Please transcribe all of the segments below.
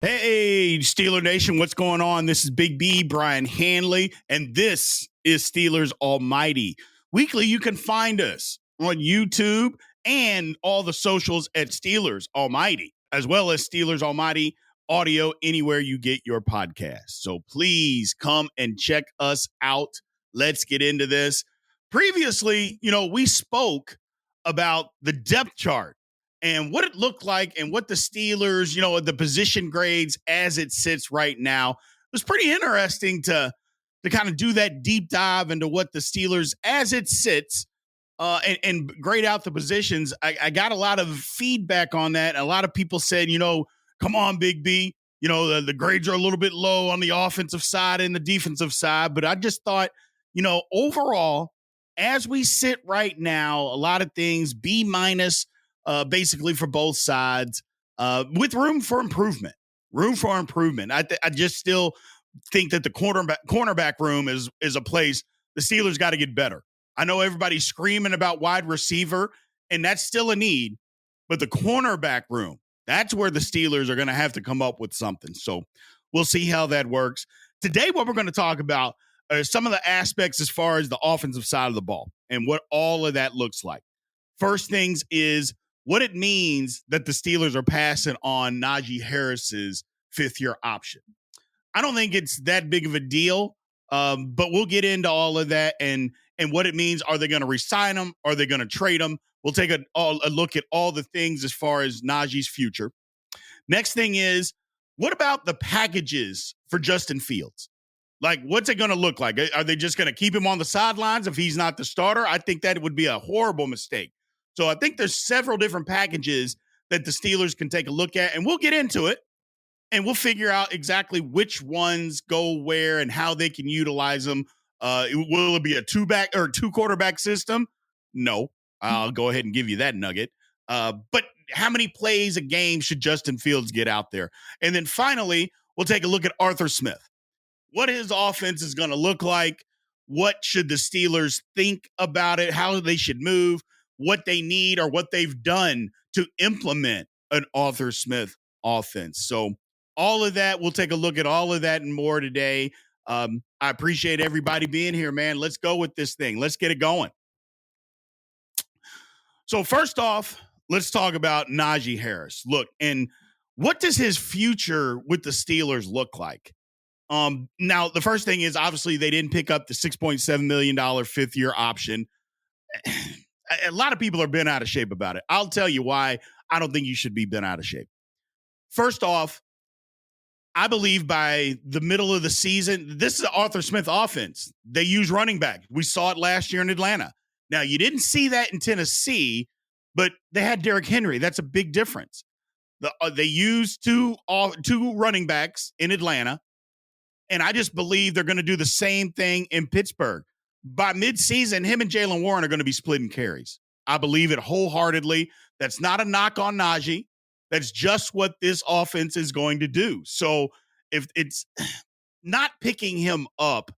Hey, Steeler Nation, what's going on? This is Big B, Brian Hanley, and this is Steelers Almighty. Weekly, you can find us on YouTube and all the socials at Steelers Almighty, as well as Steelers Almighty audio anywhere you get your podcast. So please come and check us out. Let's get into this. Previously, we spoke about the depth chart and what it looked like and what the Steelers, the position grades as it sits right now. It was pretty interesting to kind of do that deep dive into what the Steelers as it sits and grade out the positions. I got a lot of feedback on that. A lot of people said, come on, Big B. The grades are a little bit low on the offensive side and the defensive side. But I just thought, overall, as we sit right now, a lot of things B minus, basically for both sides, with room for improvement. I just still think that the cornerback room is a place the Steelers got to get better. I know everybody's screaming about wide receiver, and that's still a need, but the cornerback room, that's where the Steelers are going to have to come up with something. So we'll see how that works. Today, what we're going to talk about are some of the aspects as far as the offensive side of the ball and what all of that looks like. First things is what it means that the Steelers are passing on Najee Harris's fifth-year option. I don't think it's that big of a deal, but we'll get into all of that and what it means. Are they going to re-sign him? Are they going to trade him? We'll take a look at all the things as far as Najee's future. Next thing is, what about the packages for Justin Fields? Like, what's it going to look like? Are they just going to keep him on the sidelines if he's not the starter? I think that would be a horrible mistake. So I think there's several different packages that the Steelers can take a look at, and we'll get into it, and we'll figure out exactly which ones go where and how they can utilize them. Will it be a two quarterback system? No, I'll go ahead and give you that nugget. But how many plays a game should Justin Fields get out there? And then finally, we'll take a look at Arthur Smith. What his offense is going to look like. What should the Steelers think about it? How they should move, what they need or what they've done to implement an Arthur Smith offense. So all of that, we'll take a look at all of that and more today. I appreciate everybody being here, man. Let's go with this thing. Let's get it going. So first off, let's talk about Najee Harris. Look, and what does his future with the Steelers look like? Now, the first thing is obviously they didn't pick up the $6.7 million fifth-year option. A lot of people are bent out of shape about it. I'll tell you why I don't think you should be bent out of shape. First off, I believe by the middle of the season, this is an Arthur Smith offense. They use running back. We saw it last year in Atlanta. Now, you didn't see that in Tennessee, but they had Derrick Henry. That's a big difference. They used two running backs in Atlanta, and I just believe they're going to do the same thing in Pittsburgh. By midseason, him and Jaylen Warren are going to be splitting carries. I believe it wholeheartedly. That's not a knock on Najee. That's just what this offense is going to do. So if it's not picking him up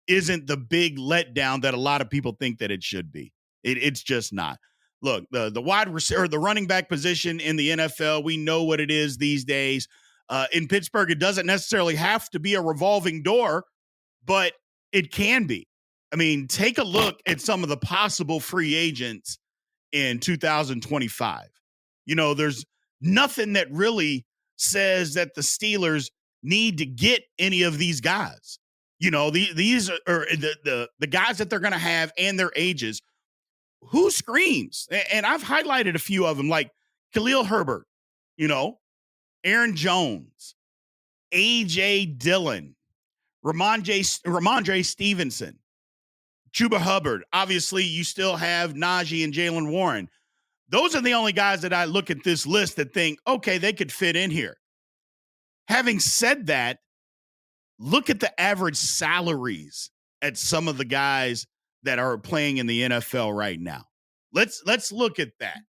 isn't the big letdown that a lot of people think that it should be. It's just not. Look, the wide receiver, the running back position in the NFL, we know what it is these days. In Pittsburgh, it doesn't necessarily have to be a revolving door, but it can be. I mean, take a look at some of the possible free agents in 2025. There's nothing that really says that the Steelers need to get any of these guys. These are the guys that they're going to have and their ages. Who screams? And I've highlighted a few of them, like Khalil Herbert, Aaron Jones, A.J. Dillon, Ramondre Stevenson, Chuba Hubbard. Obviously, you still have Najee and Jaylen Warren. Those are the only guys that I look at this list that think, okay, they could fit in here. Having said that, look at the average salaries at some of the guys that are playing in the NFL right now. Let's look at that,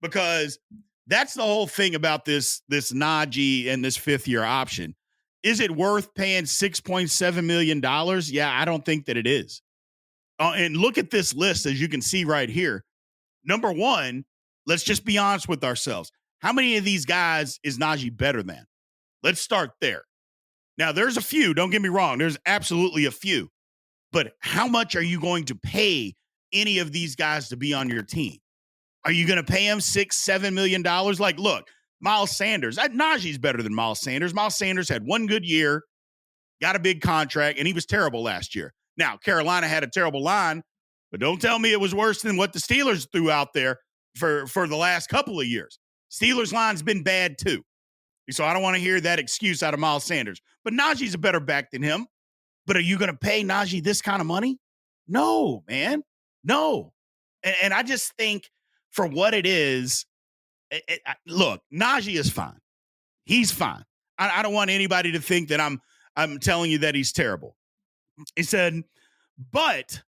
because that's the whole thing about this Najee and this fifth-year option. Is it worth paying $6.7 million? Yeah, I don't think that it is. And look at this list, as you can see right here. Number one, let's just be honest with ourselves. How many of these guys is Najee better than? Let's start there. Now, there's a few. Don't get me wrong. There's absolutely a few. But how much are you going to pay any of these guys to be on your team? Are you going to pay him $6-7 million? Like, look, Miles Sanders. Najee's better than Miles Sanders. Miles Sanders had one good year, got a big contract, and he was terrible last year. Now, Carolina had a terrible line, but don't tell me it was worse than what the Steelers threw out there for the last couple of years. Steelers' line's been bad too. So I don't want to hear that excuse out of Miles Sanders. But Najee's a better back than him. But are you going to pay Najee this kind of money? No, man. No. And I just think for what it is, look, Najee is fine. He's fine. I don't want anybody to think that I'm telling you that he's terrible. He said, but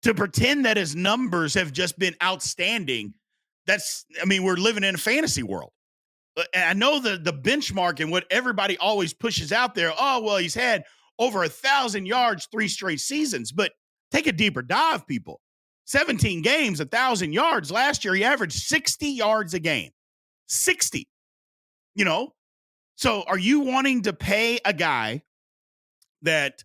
to pretend that his numbers have just been outstanding, we're living in a fantasy world. And I know the benchmark and what everybody always pushes out there. Oh, well, he's had over 1,000 yards 3 straight seasons. But take a deeper dive, people. 17 games, 1,000 yards. Last year, he averaged 60 yards a game. 60. So are you wanting to pay a guy that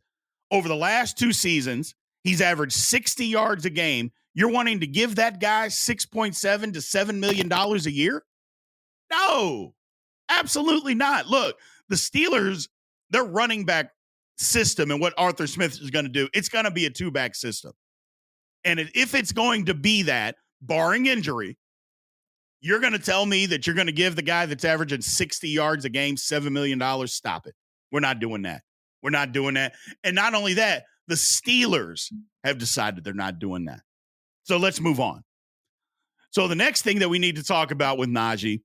over the last 2 seasons, he's averaged 60 yards a game? You're wanting to give that guy $6.7 to $7 million a year? No, absolutely not. Look, the Steelers, their running back system and what Arthur Smith is going to do, it's going to be a 2-back system. And if it's going to be that, barring injury, you're going to tell me that you're going to give the guy that's averaging 60 yards a game $7 million? Stop it. We're not doing that. We're not doing that. And not only that, the Steelers have decided they're not doing that. So let's move on. So the next thing that we need to talk about with Najee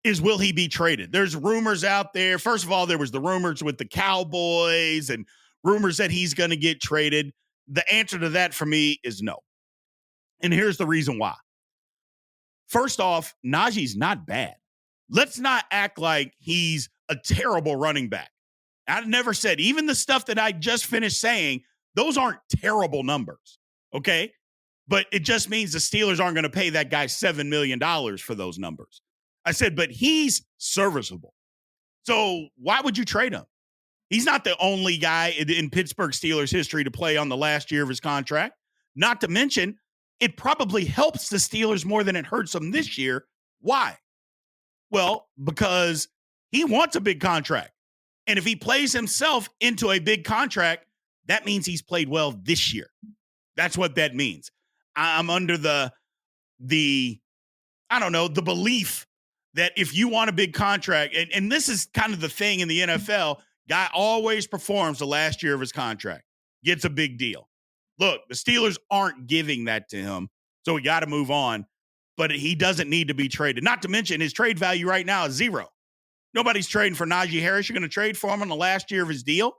is, will he be traded? There's rumors out there. First of all, there was the rumors with the Cowboys and rumors that he's going to get traded. The answer to that for me is no. And here's the reason why. First off, Najee's not bad. Let's not act like he's a terrible running back. I've never said, even the stuff that I just finished saying, those aren't terrible numbers, okay? But it just means the Steelers aren't going to pay that guy $7 million for those numbers. I said, but he's serviceable. So why would you trade him? He's not the only guy in Pittsburgh Steelers history to play on the last year of his contract. Not to mention, it probably helps the Steelers more than it hurts them this year. Why? Well, because he wants a big contract. And if he plays himself into a big contract, that means he's played well this year. That's what that means. I'm under the belief that if you want a big contract, and this is kind of the thing in the NFL, guy always performs the last year of his contract, gets a big deal. Look, the Steelers aren't giving that to him, so we got to move on. But he doesn't need to be traded. Not to mention his trade value right now is 0. Nobody's trading for Najee Harris. You're going to trade for him on the last year of his deal?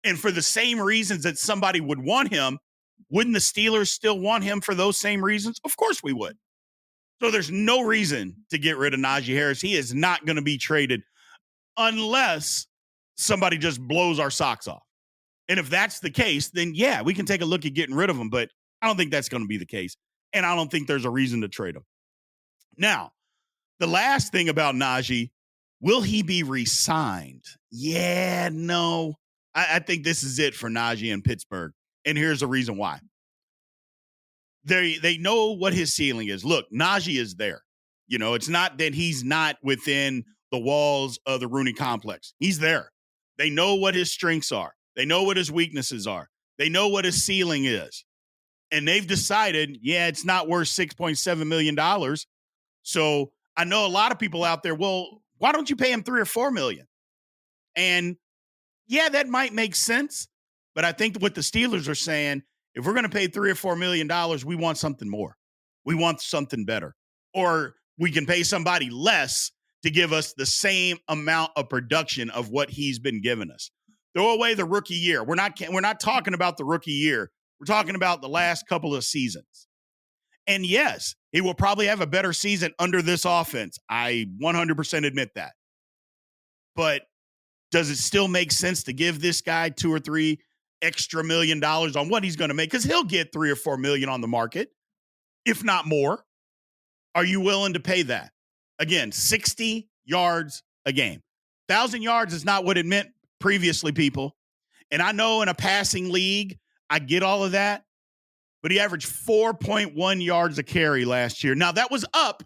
And for the same reasons that somebody would want him, wouldn't the Steelers still want him for those same reasons? Of course we would. So there's no reason to get rid of Najee Harris. He is not going to be traded unless somebody just blows our socks off. And if that's the case, then yeah, we can take a look at getting rid of him. But I don't think that's going to be the case. And I don't think there's a reason to trade him. Now, the last thing about Najee, will he be re-signed? Yeah, no. I think this is it for Najee in Pittsburgh. And here's the reason why. They know what his ceiling is. Look, Najee is there. It's not that he's not within the walls of the Rooney complex. He's there. They know what his strengths are. They know what his weaknesses are. They know what his ceiling is. And they've decided, yeah, it's not worth $6.7 million. So I know a lot of people out there, well, why don't you pay him $3 or $4 million? And yeah, that might make sense. But I think what the Steelers are saying, if we're going to pay $3 or $4 million, we want something more. We want something better. Or we can pay somebody less to give us the same amount of production of what he's been giving us. Throw away the rookie year. We're not talking about the rookie year. We're talking about the last couple of seasons. And yes, he will probably have a better season under this offense. I 100% admit that. But does it still make sense to give this guy $2 or $3 extra million on what he's going to make? Because he'll get $3 or $4 million on the market, if not more. Are you willing to pay that? Again, 60 yards a game, 1,000 yards is not what it meant previously, people. And I know in a passing league, I get all of that, but he averaged 4.1 yards a carry last year. Now, that was up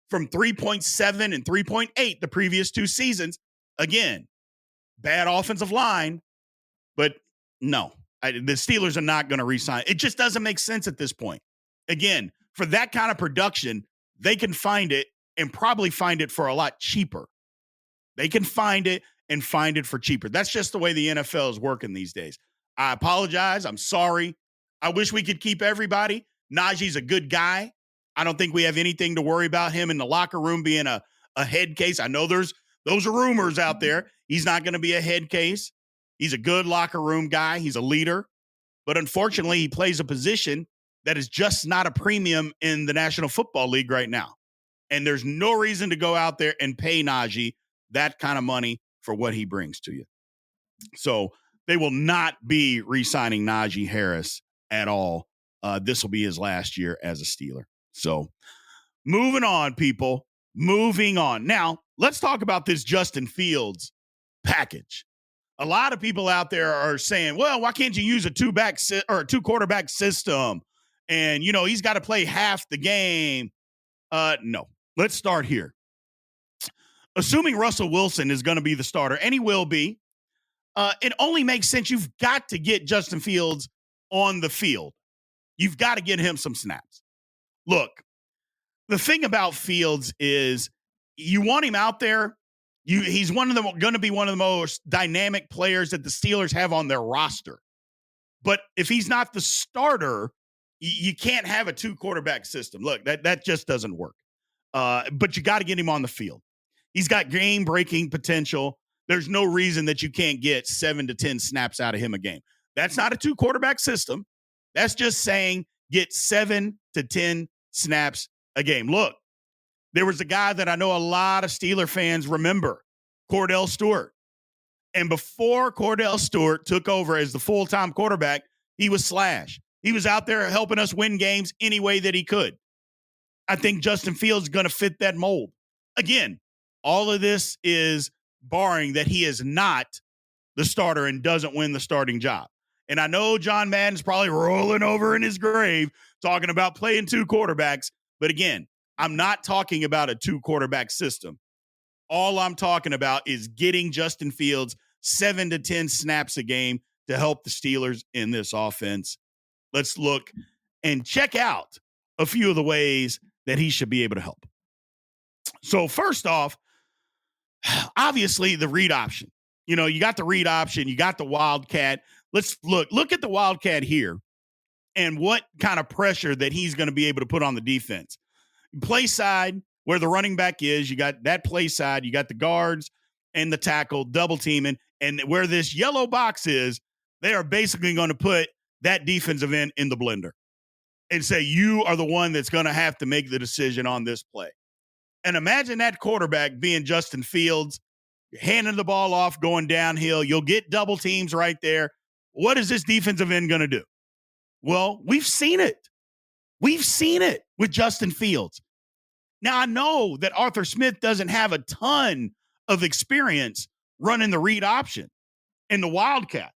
from 3.7 and 3.8 the previous 2 seasons. Again, bad offensive line, but no, the Steelers are not going to re-sign. It just doesn't make sense at this point. Again, for that kind of production, they can find it and probably find it for a lot cheaper. They can find it and find it for cheaper. That's just the way the NFL is working these days. I apologize. I'm sorry. I wish we could keep everybody. Najee's a good guy. I don't think we have anything to worry about him in the locker room being a head case. I know those are rumors out there. He's not going to be a head case. He's a good locker room guy. He's a leader. But unfortunately, he plays a position that is just not a premium in the National Football League right now. And there's no reason to go out there and pay Najee that kind of money for what he brings to you. So they will not be re-signing Najee Harris at all. This will be his last year as a Steeler. So moving on, people. Moving on. Now, let's talk about this Justin Fields package. A lot of people out there are saying, well, why can't you use a two quarterback system? And, he's got to play half the game. No. Let's start here. Assuming Russell Wilson is going to be the starter, and he will be, it only makes sense. You've got to get Justin Fields on the field. You've got to get him some snaps. Look, the thing about Fields is you want him out there. He's going to be one of the most dynamic players that the Steelers have on their roster. But if he's not the starter, you can't have a 2 quarterback system. Look, that just doesn't work. But you got to get him on the field. He's got game-breaking potential. There's no reason that you can't get 7 to 10 snaps out of him a game. That's not a 2 quarterback system. That's just saying get 7 to 10 snaps a game. Look, there was a guy that I know a lot of Steeler fans remember, Cordell Stewart. And before Cordell Stewart took over as the full-time quarterback, he was Slash. He was out there helping us win games any way that he could. I think Justin Fields is going to fit that mold. Again, all of this is barring that he is not the starter and doesn't win the starting job. And I know John Madden's probably rolling over in his grave talking about playing 2 quarterbacks. But again, I'm not talking about a 2 quarterback system. All I'm talking about is getting Justin Fields 7 to 10 snaps a game to help the Steelers in this offense. Let's look and check out a few of the ways that he should be able to help. So first off, obviously the read option. You got the read option, you got the Wildcat. Let's look at the Wildcat here and what kind of pressure that he's going to be able to put on the defense. Play side, where the running back is, you got that play side, you got the guards and the tackle double teaming, and where this yellow box is, they are basically going to put that defensive end in the blender and say, you are the one that's going to have to make the decision on this play. And imagine that quarterback being Justin Fields, handing the ball off, going downhill. You'll get double teams right there. What is this defensive end going to do? Well, we've seen it. We've seen it with Justin Fields. Now, I know that Arthur Smith doesn't have a ton of experience running the read option in the Wildcat,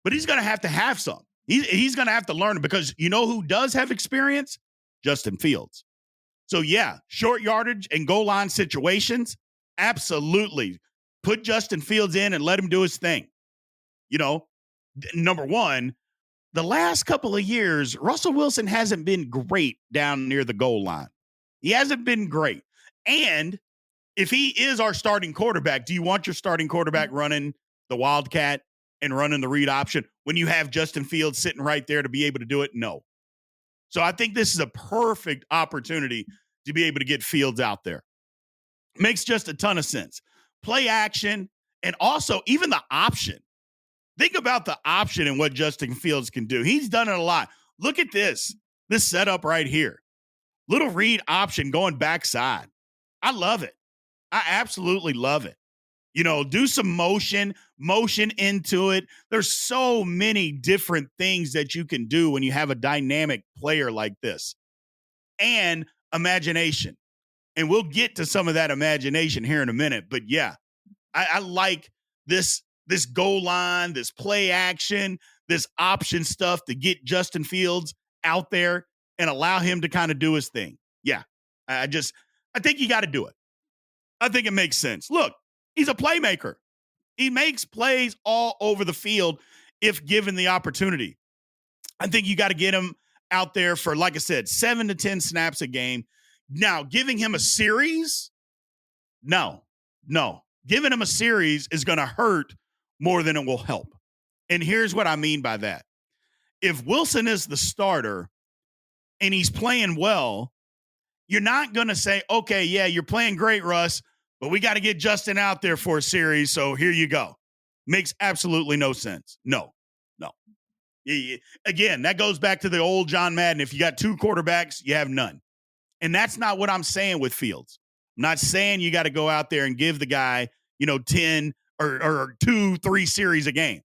but he's going to have some. He's going to have to learn it, because you know who does have experience? Justin Fields. So, yeah, short yardage and goal line situations, absolutely. Put Justin Fields in and let him do his thing. Number one, the last couple of years, Russell Wilson hasn't been great down near the goal line. He hasn't been great. And if he is our starting quarterback, do you want your starting quarterback running the Wildcat and running the read option when you have Justin Fields sitting right there to be able to do it? No. So I think this is a perfect opportunity to be able to get Fields out there. Makes just a ton of sense. Play action, and also even the option. Think about the option and what Justin Fields can do. He's done it a lot. Look at this setup right here. Little read option going backside. I love it. I absolutely love it. Do some motion into it. There's so many different things that you can do when you have a dynamic player like this. And imagination. And we'll get to some of that imagination here in a minute. But yeah, I like this goal line, this play action, this option stuff to get Justin Fields out there and allow him to kind of do his thing. Yeah, I think you got to do it. I think it makes sense. Look, he's a playmaker. He makes plays all over the field if given the opportunity. I think you got to get him out there for, like I said, 7 to 10 snaps a game. Now, giving him a series, no. Giving him a series is going to hurt more than it will help. And here's what I mean by that. If Wilson is the starter and he's playing well, you're not going to say, okay, yeah, you're playing great, Russ, but we got to get Justin out there for a series, so here you go. Makes absolutely no sense. No. Again, that goes back to the old John Madden. If you got 2 quarterbacks, you have none. And that's not what I'm saying with Fields. I'm not saying you got to go out there and give the guy, 10 or 2-3 series a game.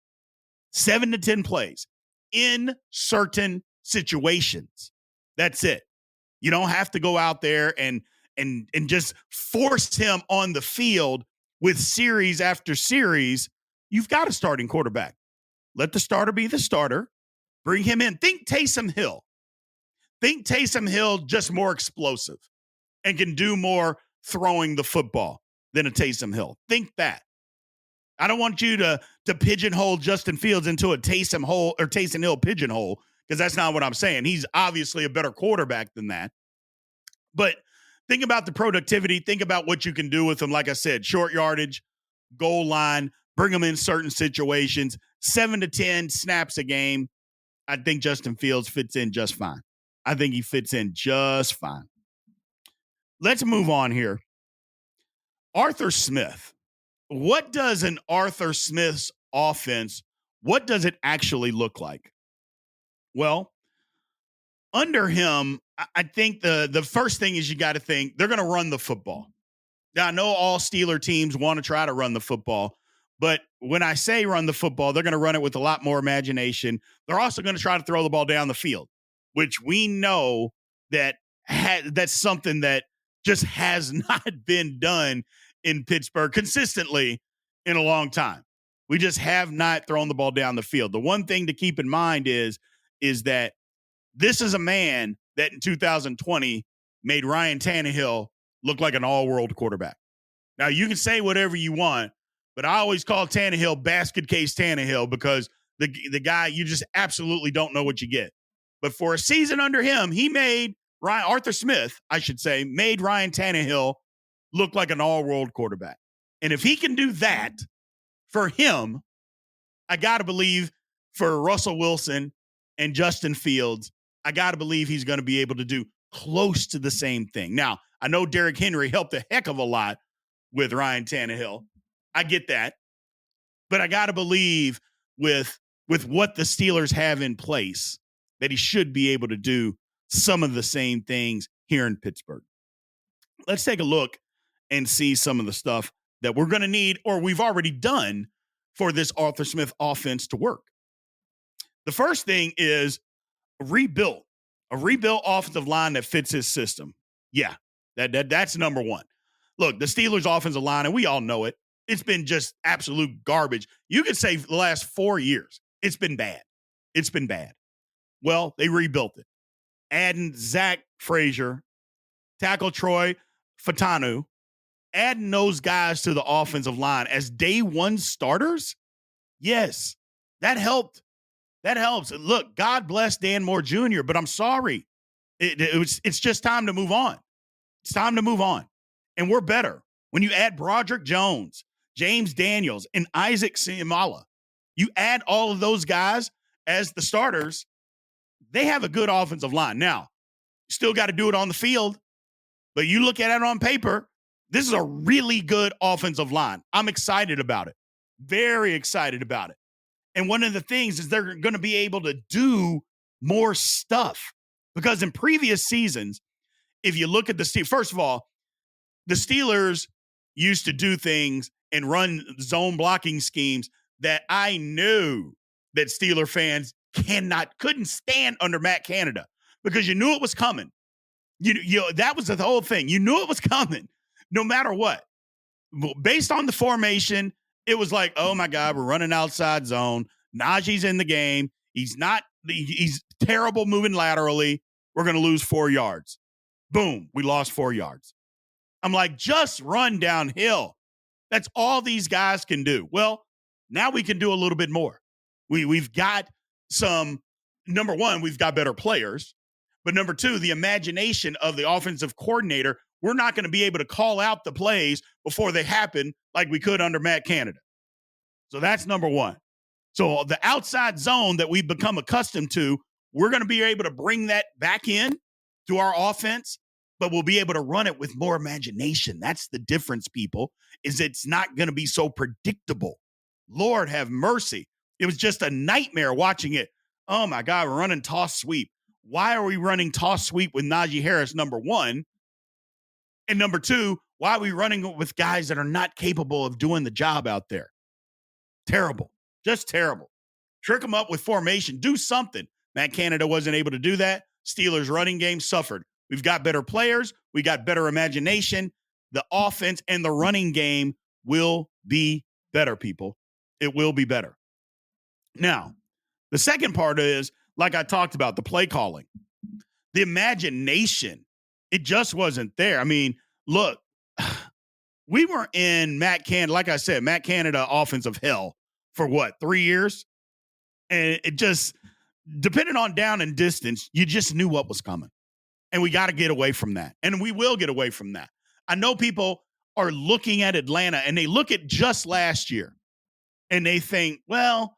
7 to 10 plays in certain situations. That's it. You don't have to go out there and just force him on the field with series after series. You've got a starting quarterback. Let the starter be the starter. Bring him in. Think Taysom Hill. Think Taysom Hill just more explosive and can do more throwing the football than a Taysom Hill. Think that. I don't want you to pigeonhole Justin Fields into a Taysom Hill pigeonhole, because that's not what I'm saying. He's obviously a better quarterback than that. But think about the productivity. Think about what you can do with him. Like I said, short yardage, goal line, bring him in certain situations, 7 to 10 snaps a game. I think Justin Fields fits in just fine. I think he fits in just fine. Let's move on here. Arthur Smith. What does an Arthur Smith's offense, what does it actually look like? Well, under him, I think the first thing is you got to think they're going to run the football. Now, I know all Steeler teams want to try to run the football, but when I say run the football, they're going to run it with a lot more imagination. They're also going to try to throw the ball down the field, which we know that that's something that just has not been done in Pittsburgh consistently in a long time. We just have not thrown the ball down the field. The one thing to keep in mind is that this is a man that in 2020 made Ryan Tannehill look like an all-world quarterback. Now, you can say whatever you want, but I always call Tannehill basket case Tannehill because the guy, you just absolutely don't know what you get. But for a season under him, he made Arthur Smith, I should say, made Ryan Tannehill look like an all-world quarterback. And if he can do that for him, I got to believe for Russell Wilson and Justin Fields, I got to believe he's going to be able to do close to the same thing. Now, I know Derrick Henry helped a heck of a lot with Ryan Tannehill. I get that. But I got to believe with what the Steelers have in place that he should be able to do some of the same things here in Pittsburgh. Let's take a look and see some of the stuff that we're going to need or we've already done for this Arthur Smith offense to work. The first thing is a rebuilt offensive line that fits his system. Yeah, that's number one. Look, the Steelers' offensive line, and we all know it, it's been just absolute garbage. You could say the last 4 years, it's been bad. It's been bad. Well, they rebuilt it. Adding Zach Frazier, tackle Troy Fatanu, adding those guys to the offensive line as day one starters, yes, that helped. That helps. Look, God bless Dan Moore Jr., but I'm sorry. It's just time to move on. It's time to move on. And we're better. When you add Broderick Jones, James Daniels, and Isaac Seumalo, you add all of those guys as the starters, they have a good offensive line. Now, you still got to do it on the field, but you look at it on paper, this is a really good offensive line. I'm excited about it. Very excited about it. And one of the things is they're going to be able to do more stuff because in previous seasons, if you look at the Steelers, first of all, the Steelers used to do things and run zone blocking schemes that I knew that Steeler fans couldn't stand under Matt Canada because you knew it was coming. You that was the whole thing. You knew it was coming no matter what. based on the formation, it was like, oh my God, we're running outside zone. Najee's in the game. He's terrible moving laterally. We're going to lose 4 yards. Boom, we lost 4 yards. I'm like, just run downhill. That's all these guys can do. Well, now we can do a little bit more. We've got some, number one, we've got better players. But number two, the imagination of the offensive coordinator, we're not going to be able to call out the plays before they happen like we could under Matt Canada. So that's number one. So the outside zone that we've become accustomed to, we're going to be able to bring that back in to our offense, but we'll be able to run it with more imagination. That's the difference, people, is it's not going to be so predictable. Lord have mercy. It was just a nightmare watching it. Oh, my God, we're running toss sweep. Why are we running toss sweep with Najee Harris, number one? And number two, why are we running it with guys that are not capable of doing the job out there? Terrible. Just terrible. Trick them up with formation. Do something. Matt Canada wasn't able to do that. Steelers' running game suffered. We've got better players. We got better imagination. The offense and the running game will be better, people. It will be better. Now, the second part is, like I talked about, the play calling. The imagination, it just wasn't there. I mean, look, we were in Matt Canada, like I said, Matt Canada offensive hell for what, 3 years? And it just, depending on down and distance, you just knew what was coming. And we got to get away from that. And we will get away from that. I know people are looking at Atlanta and they look at just last year and they think, well,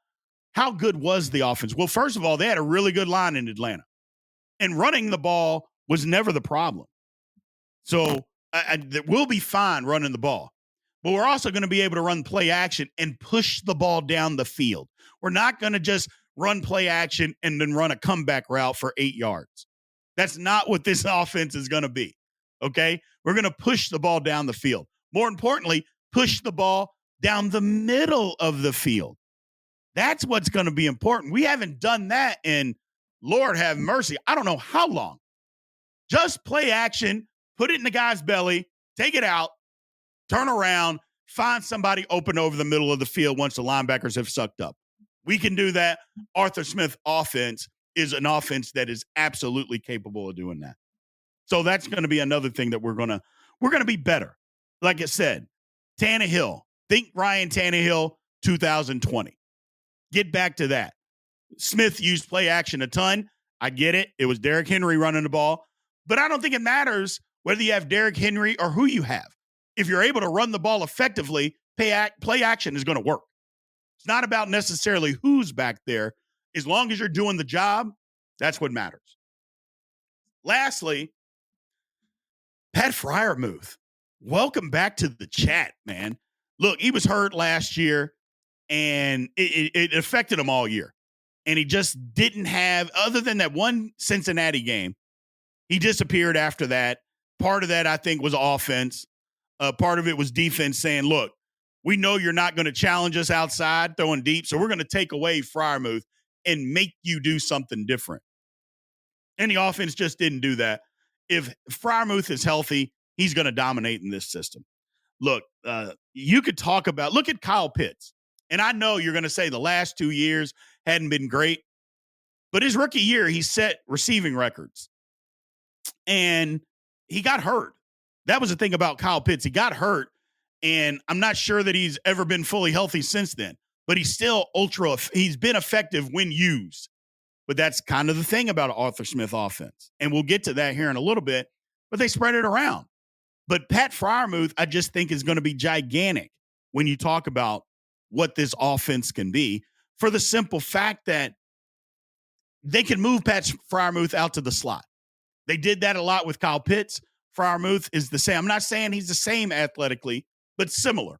how good was the offense? Well, first of all, they had a really good line in Atlanta. And running the ball was never the problem. So we'll be fine running the ball. But we're also going to be able to run play action and push the ball down the field. We're not going to just run play action and then run a comeback route for 8 yards. That's not what this offense is going to be, okay? We're going to push the ball down the field. More importantly, push the ball down the middle of the field. That's what's going to be important. We haven't done that in, Lord have mercy, I don't know how long. Just play action, put it in the guy's belly, take it out, turn around, find somebody open over the middle of the field once the linebackers have sucked up. We can do that. Arthur Smith offense is an offense that is absolutely capable of doing that. So that's going to be another thing that we're going to be better. Like I said, Tannehill, think Ryan Tannehill 2020. Get back to that. Smith used play action a ton. I get it. It was Derrick Henry running the ball. But I don't think it matters whether you have Derrick Henry or who you have. If you're able to run the ball effectively, play action is going to work. It's not about necessarily who's back there. As long as you're doing the job, that's what matters. Lastly, Pat Freiermuth. Welcome back to the chat, man. Look, he was hurt last year, and it affected him all year. And he just didn't have, other than that one Cincinnati game, he disappeared after that. Part of that, I think, was offense. Part of it was defense saying, look, we know you're not going to challenge us outside throwing deep, so we're going to take away Freiermuth and make you do something different. And the offense just didn't do that. If Freiermuth is healthy, he's going to dominate in this system. Look, you could talk about, look at Kyle Pitts. And I know you're going to say the last 2 years hadn't been great, but his rookie year, he set receiving records. And he got hurt. That was the thing about Kyle Pitts. He got hurt, and I'm not sure that he's ever been fully healthy since then. But he's still he's been effective when used. But that's kind of the thing about an Arthur Smith offense. And we'll get to that here in a little bit. But they spread it around. But Pat Freiermuth, I just think, is going to be gigantic when you talk about what this offense can be, for the simple fact that they can move Pat Freiermuth out to the slot. They did that a lot with Kyle Pitts. Freiermuth is the same. I'm not saying he's the same athletically, but similar.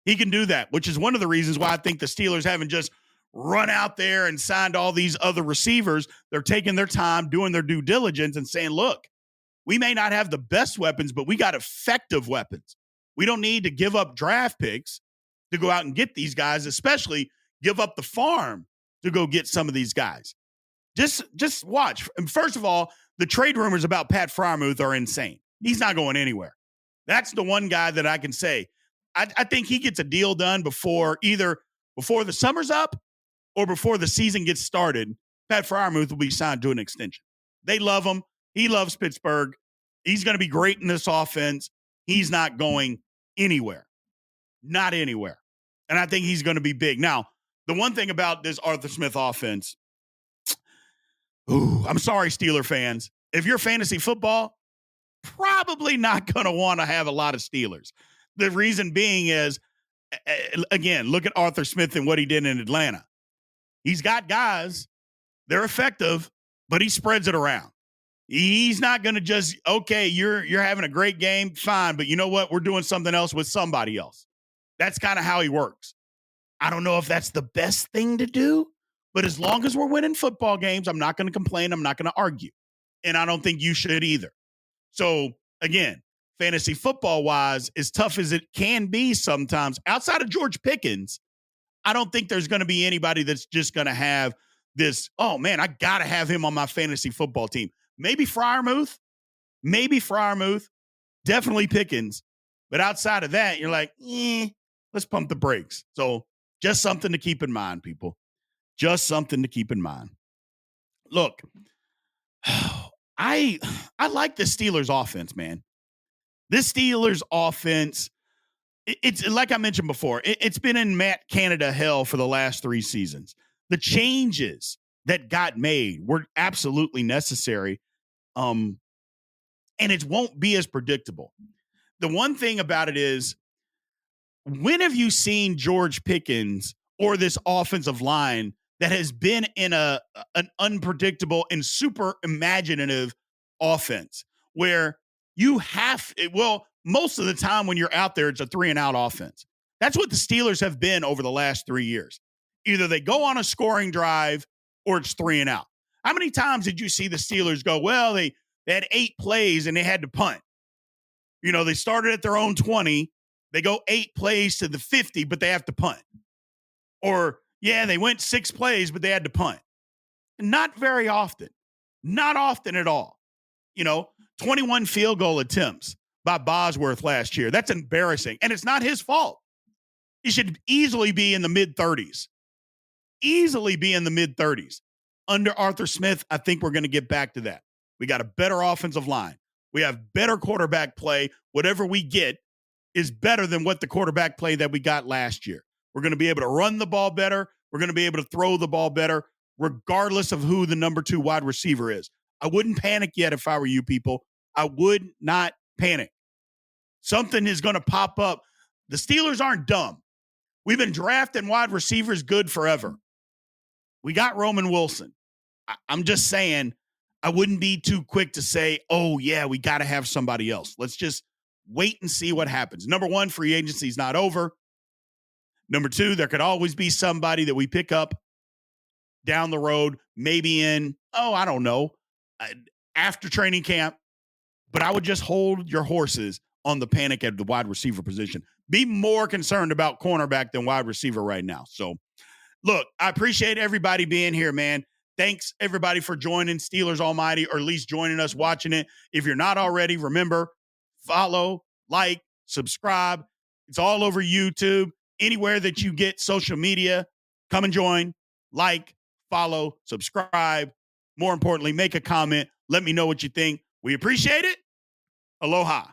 He can do that, which is one of the reasons why I think the Steelers haven't just run out there and signed all these other receivers. They're taking their time, doing their due diligence, and saying, look, we may not have the best weapons, but we got effective weapons. We don't need to give up draft picks to go out and get these guys, especially give up the farm to go get some of these guys. Just watch. And first of all, the trade rumors about Pat Freiermuth are insane. He's not going anywhere. That's the one guy that I can say I think he gets a deal done before the summer's up or before the season gets started. Pat Freiermuth will be signed to an extension. They love him. He loves Pittsburgh. He's going to be great in this offense. He's not going anywhere. Not anywhere. And I think he's going to be big. Now, the one thing about this Arthur Smith offense, I'm sorry, Steeler fans. If you're fantasy football, probably not going to want to have a lot of Steelers. The reason being is, again, look at Arthur Smith and what he did in Atlanta. He's got guys. They're effective, but he spreads it around. He's not going to just, okay, you're having a great game, fine, but you know what? We're doing something else with somebody else. That's kind of how he works. I don't know if that's the best thing to do, but as long as we're winning football games, I'm not going to complain. I'm not going to argue. And I don't think you should either. So, again, fantasy football-wise, as tough as it can be sometimes, outside of George Pickens, I don't think there's going to be anybody that's just going to have this, oh, man, I got to have him on my fantasy football team. Maybe Freiermuth, definitely Pickens. But outside of that, you're like, let's pump the brakes. So just something to keep in mind, people. Just something to keep in mind. Look, I like the Steelers offense, man. This Steelers offense, it's like I mentioned before, it's been in Matt Canada hell for the last 3 seasons. The changes that got made were absolutely necessary, and it won't be as predictable. The one thing about it is, when have you seen George Pickens or this offensive line that has been in an unpredictable and super imaginative offense where you have, most of the time when you're out there, it's a 3-and-out offense. That's what the Steelers have been over the last 3 years. Either they go on a scoring drive or it's 3-and-out. How many times did you see the Steelers go, well, they had 8 plays and they had to punt? You know, they started at their own 20. They go 8 plays to the 50, but they have to punt. Or, yeah, they went 6 plays, but they had to punt. Not very often. Not often at all. 21 field goal attempts by Bosworth last year. That's embarrassing. And it's not his fault. He should easily be in the mid-30s. Easily be in the mid-30s. Under Arthur Smith, I think we're going to get back to that. We got a better offensive line. We have better quarterback play. Whatever we get is better than what the quarterback play that we got last year. We're going to be able to run the ball better. We're going to be able to throw the ball better, regardless of who the number 2 wide receiver is. I wouldn't panic yet if I were you people. I would not panic. Something is going to pop up. The Steelers aren't dumb. We've been drafting wide receivers good forever. We got Roman Wilson. I'm just saying, I wouldn't be too quick to say, oh, yeah, we got to have somebody else. Let's just wait and see what happens. Number 1, free agency is not over. Number 2, there could always be somebody that we pick up down the road, maybe in, I don't know, after training camp. But I would just hold your horses on the panic at the wide receiver position. Be more concerned about cornerback than wide receiver right now. So, look, I appreciate everybody being here, man. Thanks, everybody, for joining Steelers Almighty, or at least joining us watching it. If you're not already, remember, follow, like, subscribe. It's all over YouTube. Anywhere that you get social media, come and join, like, follow, subscribe. More importantly, make a comment. Let me know what you think. We appreciate it. Aloha.